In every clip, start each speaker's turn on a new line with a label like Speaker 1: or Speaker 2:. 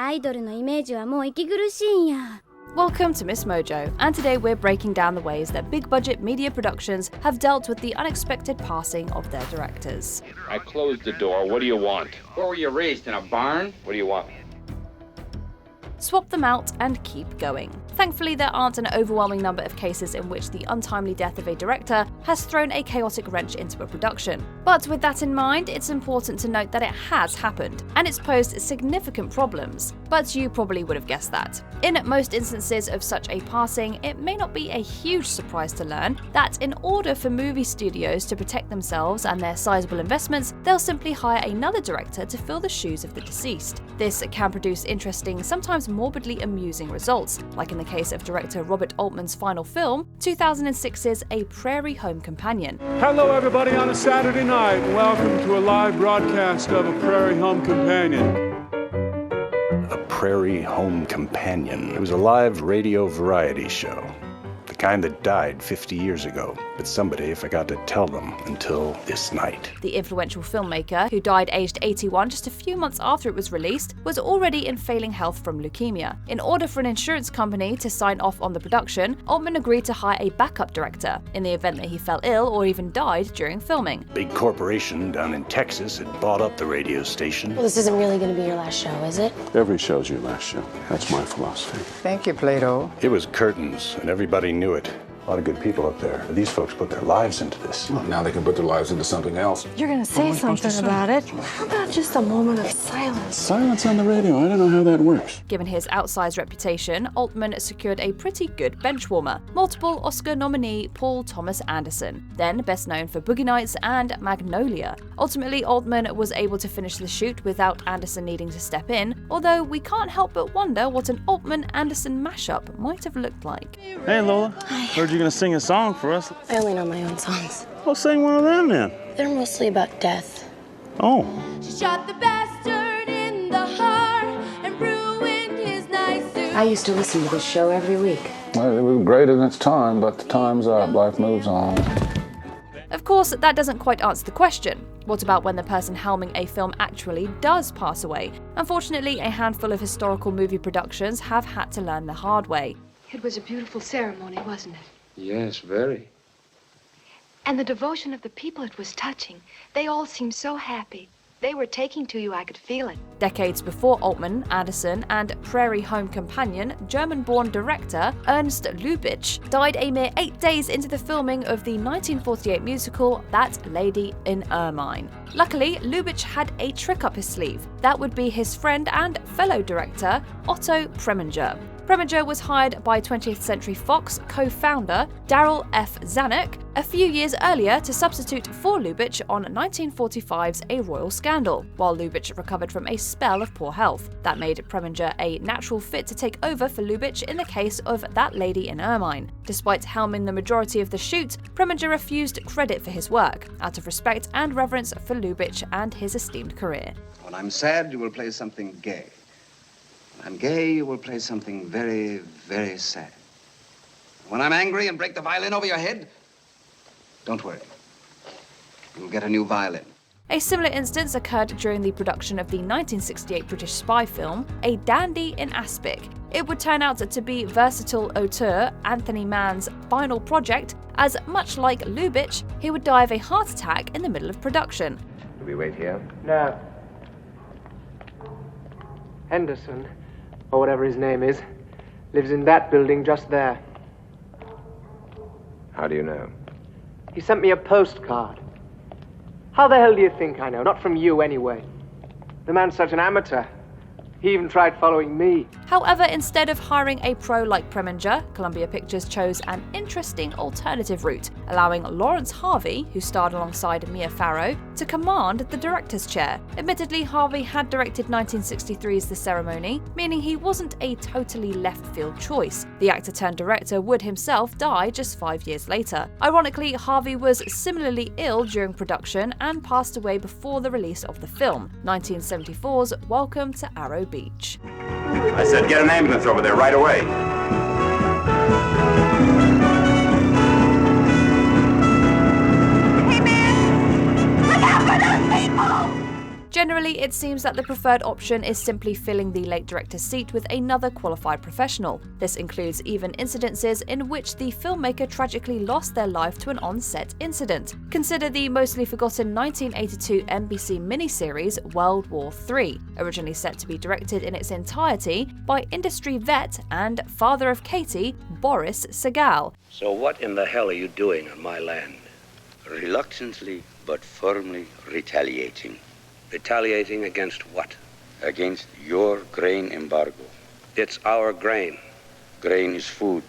Speaker 1: アイドルのイメージはもう息苦しいんや。
Speaker 2: Welcome to MsMojo, and today we're breaking down the ways that big-budget media productions have dealt with the unexpected passing of their directors.
Speaker 3: I closed the door. What do you want?
Speaker 4: Where were you raised, in a barn?
Speaker 3: What do you want?
Speaker 2: Swap them out and keep going. Thankfully, there aren't an overwhelming number of cases in which the untimely death of a director has thrown a chaotic wrench into a production. But with that in mind, it's important to note that it has happened, and it's posed significant problems. But you probably would have guessed that. In most instances of such a passing, it may not be a huge surprise to learn that in order for movie studios to protect themselves and their sizable investments, they'll simply hire another director to fill the shoes of the deceased. This can produce interesting, sometimes morbidly amusing results, like in the case of director Robert Altman's final film, 2006's A Prairie Home Companion.
Speaker 5: Hello everybody on a Saturday night. Welcome to a live broadcast of A Prairie Home Companion.
Speaker 6: A Prairie Home Companion. It was a live radio variety show. The kind that died 50 years ago, but somebody forgot to tell them until this night.
Speaker 2: The influential filmmaker, who died aged 81 just a few months after it was released, was already in failing health from leukemia. In order for an insurance company to sign off on the production, Altman agreed to hire a backup director in the event that he fell ill or even died during filming.
Speaker 6: Big corporation down in Texas had bought up the radio station.
Speaker 7: Well, this isn't really going to be your last show, is it?
Speaker 5: Every show's your last show. That's my philosophy.
Speaker 4: Thank you, Plato.
Speaker 6: It was curtains, and everybody knew it. A lot of good people up there. These folks put their lives into this.
Speaker 8: Well, now they can put their lives into something else.
Speaker 7: You're going to say something about it. How about just a moment of silence?
Speaker 5: Silence on the radio. I don't know how that works.
Speaker 2: Given his outsized reputation, Altman secured a pretty good benchwarmer, multiple Oscar nominee Paul Thomas Anderson, then best known for Boogie Nights and Magnolia. Ultimately, Altman was able to finish the shoot without Anderson needing to step in, although we can't help but wonder what an Altman-Anderson mashup might have looked like.
Speaker 9: Hey Lola, heard you're gonna sing a song for us.
Speaker 7: I only know my own songs.
Speaker 9: Well, sing one of them then.
Speaker 7: They're mostly about death.
Speaker 9: Oh.
Speaker 10: She shot the bastard in the heart and ruined his nice suit.
Speaker 7: I used to listen to this show every week.
Speaker 8: Well, it was great in its time, but the time's up. Life moves on.
Speaker 2: Of course, that doesn't quite answer the question. What about when the person helming a film actually does pass away? Unfortunately, a handful of historical movie productions have had to learn the hard way.
Speaker 11: It was a beautiful ceremony, wasn't it?
Speaker 3: Yes, very.
Speaker 11: And the devotion of the people, it was touching. They all seemed so happy. They were taking to you, I could feel it.
Speaker 2: Decades before Altman, Anderson, and Prairie Home Companion, German-born director Ernst Lubitsch died a mere 8 days into the filming of the 1948 musical That Lady in Ermine. Luckily, Lubitsch had a trick up his sleeve. That would be his friend and fellow director, Otto Preminger. Preminger was hired by 20th Century Fox co-founder Darryl F. Zanuck a few years earlier to substitute for Lubitsch on 1945's A Royal Scandal, while Lubitsch recovered from a spell of poor health. That made Preminger a natural fit to take over for Lubitsch in the case of That Lady in Ermine. Despite helming the majority of the shoot, Preminger refused credit for his work, out of respect and reverence for Lubitsch and his esteemed career.
Speaker 12: When I'm sad, you will play something gay. When I'm gay, you will play something very, very sad. When I'm angry and break the violin over your head, don't worry. You'll get a new violin.
Speaker 2: A similar instance occurred during the production of the 1968 British spy film A Dandy in Aspic. It would turn out to be versatile auteur Anthony Mann's final project, as much like Lubitsch, he would die of a heart attack in the middle of production.
Speaker 4: Do we wait here?
Speaker 13: No. Henderson, or whatever his name is, lives in that building just there.
Speaker 4: How do you know?
Speaker 13: He sent me a postcard. How the hell do you think I know? Not from you, anyway. The man's such an amateur. He even tried following me.
Speaker 2: However, instead of hiring a pro like Preminger, Columbia Pictures chose an interesting alternative route, allowing Lawrence Harvey, who starred alongside Mia Farrow, to command the director's chair. Admittedly, Harvey had directed 1963's The Ceremony, meaning he wasn't a totally left-field choice. The actor-turned-director would himself die just 5 years later. Ironically, Harvey was similarly ill during production and passed away before the release of the film, 1974's Welcome to Arrow Beach.
Speaker 8: I said get an ambulance over there right away.
Speaker 10: Hey man! Look out for those people!
Speaker 2: Generally, it seems that the preferred option is simply filling the late director's seat with another qualified professional. This includes even incidences in which the filmmaker tragically lost their life to an on-set incident. Consider the mostly forgotten 1982 NBC miniseries World War III, originally set to be directed in its entirety by industry vet and father of Katie, Boris Sagal.
Speaker 14: So what in the hell are you doing on my land?
Speaker 15: Reluctantly but firmly retaliating.
Speaker 14: Retaliating against what?
Speaker 15: Against your grain embargo.
Speaker 14: It's our grain.
Speaker 15: Grain is food.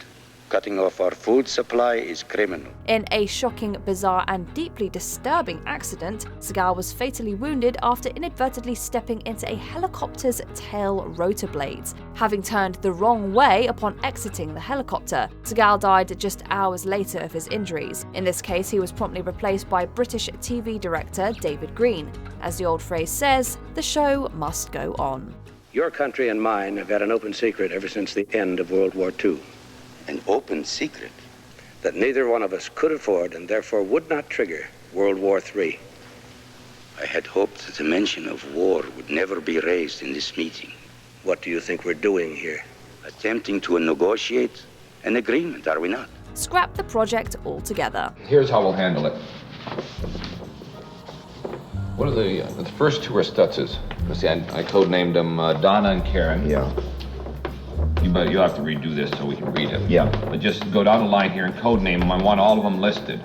Speaker 15: Cutting off our food supply is criminal.
Speaker 2: In a shocking, bizarre, and deeply disturbing accident, Sagal was fatally wounded after inadvertently stepping into a helicopter's tail rotor blades. Having turned the wrong way upon exiting the helicopter, Sagal died just hours later of his injuries. In this case, he was promptly replaced by British TV director David Green. As the old phrase says, the show must go on.
Speaker 14: Your country and mine have had an open secret ever since the end of World War II.
Speaker 15: An open secret?
Speaker 14: That neither one of us could afford and therefore would not trigger World War III.
Speaker 15: I had hoped that the mention of war would never be raised in this meeting.
Speaker 14: What do you think we're doing here?
Speaker 15: Attempting to negotiate an agreement, are we not?
Speaker 2: Scrap the project altogether.
Speaker 16: Here's how we'll handle it. What are the first two are Stutzes? See, I codenamed them Donna and Karen.
Speaker 17: Yeah.
Speaker 16: You'll have to redo this so we can read it.
Speaker 17: Yeah.
Speaker 16: But just go down the line here and codename them. I want all of them listed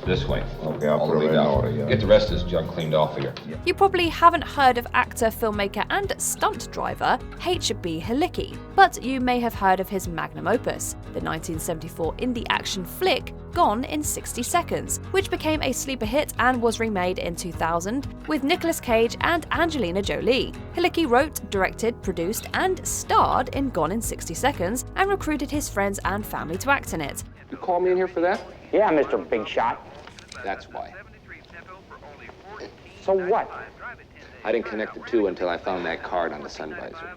Speaker 16: this way.
Speaker 17: Okay, I'll put it in order, yeah.
Speaker 16: Get the rest of this junk cleaned off of here.
Speaker 17: Yeah.
Speaker 2: You probably haven't heard of actor, filmmaker, and stunt driver H.B. Halicki, but you may have heard of his magnum opus, the 1974 indie action flick Gone in 60 Seconds, which became a sleeper hit and was remade in 2000 with Nicolas Cage and Angelina Jolie. Halicki wrote, directed, produced, and starred in Gone in 60 Seconds and recruited his friends and family to act in it.
Speaker 16: You called me in here for that?
Speaker 4: Yeah, Mr. Big Shot.
Speaker 16: That's why.
Speaker 4: So what?
Speaker 16: I didn't connect the two until I found that card on the sun visor.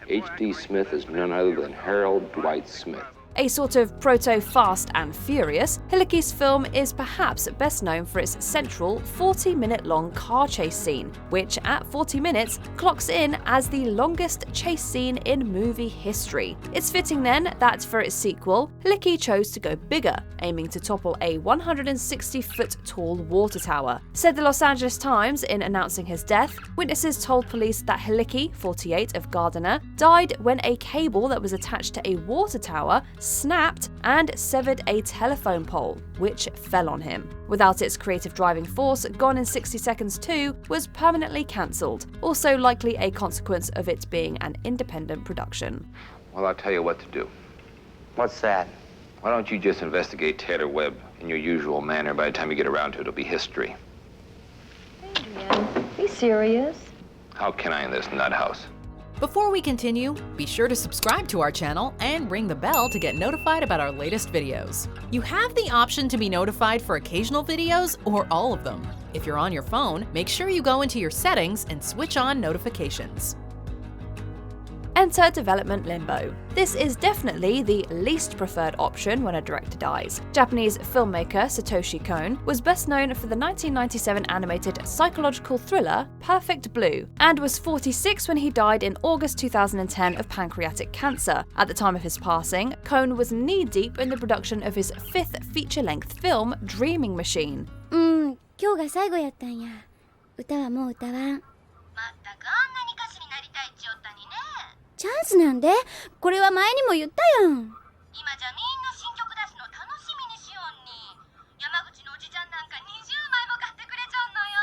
Speaker 16: H.D. Smith is none other than Harold Dwight Smith.
Speaker 2: A sort of proto-Fast and Furious, Halicki's film is perhaps best known for its central 40-minute-long car chase scene, which at 40 minutes clocks in as the longest chase scene in movie history. It's fitting then that for its sequel, Halicki chose to go bigger, aiming to topple a 160-foot-tall water tower. Said the Los Angeles Times in announcing his death, witnesses told police that Halicki, 48, of Gardiner, died when a cable that was attached to a water tower snapped and severed a telephone pole, which fell on him. Without its creative driving force, Gone in 60 Seconds 2 was permanently cancelled, also likely a consequence of it being an independent production.
Speaker 16: Well, I'll tell you what to do.
Speaker 4: What's that?
Speaker 16: Why don't you just investigate Taylor Webb in your usual manner? By the time you get around to it, it'll be history.
Speaker 11: Adrian, be serious.
Speaker 16: How can I in this nut house?
Speaker 18: Before we continue, be sure to subscribe to our channel and ring the bell to get notified about our latest videos. You have the option to be notified for occasional videos or all of them. If you're on your phone, make sure you go into your settings and switch on notifications.
Speaker 2: Enter development limbo. This is definitely the least preferred option when a director dies. Japanese filmmaker Satoshi Kon was best known for the 1997 animated psychological thriller Perfect Blue, and was 46 when he died in August 2010 of pancreatic cancer. At the time of his passing, Kon was knee-deep in the production of his fifth feature-length film, Dreaming Machine.
Speaker 1: 今日が最後やったんや。歌はもう歌わん。まったくあんなに歌手になりたいっちゅおったにね。チャンスなんで、これは前にも言ったやん。今じゃみんな新曲出すの楽しみにしよんに。山口のおじちゃんなんか20枚も買ってくれちゃうのよ。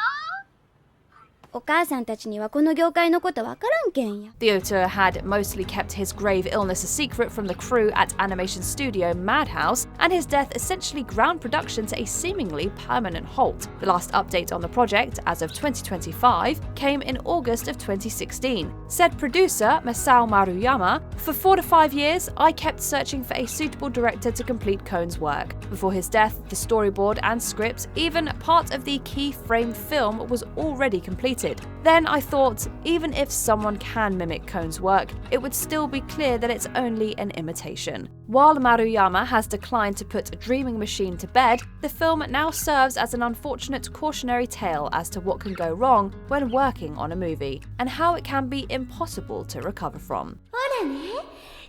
Speaker 1: お母さんたちにはこの業界のことわからんけんや。
Speaker 2: The auteur had mostly kept his grave illness a secret from the crew at animation studio Madhouse, and his death essentially ground production to a seemingly permanent halt. The last update on the project, as of 2025, came in August of 2016. Said producer Masao Maruyama, "For 4 to 5 years, I kept searching for a suitable director to complete Kon's work. Before his death, the storyboard and script, even part of the key framed film, was already completed. created. Then I thought, even if someone can mimic Kon's work, it would still be clear that it's only an imitation. While Maruyama has declined to put Dreaming Machine to bed, the film now serves as an unfortunate cautionary tale as to what can go wrong when working on a movie, and how it can be impossible to recover from.
Speaker 1: ほらね、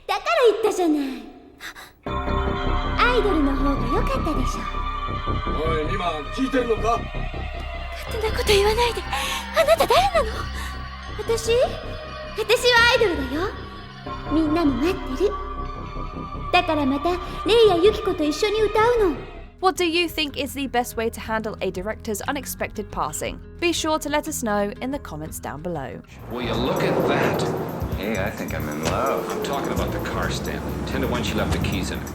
Speaker 1: だから言ったじゃない。アイドルの方が良かったでしょ。
Speaker 17: おい、今聞いてんのか？
Speaker 1: 勝手なこと言わないで。あなた誰なの？私はアイドルだよ。みんなも待ってる。だからまたレイやユキコと一緒に歌うの。
Speaker 2: What do you think is the best way to handle a director's unexpected passing? Be sure to let us know in the comments down below.
Speaker 16: Will you look at that?
Speaker 19: Hey, I think I'm in love.
Speaker 16: I'm talking about the car, Stanley. 10 to 1 she left the keys in it.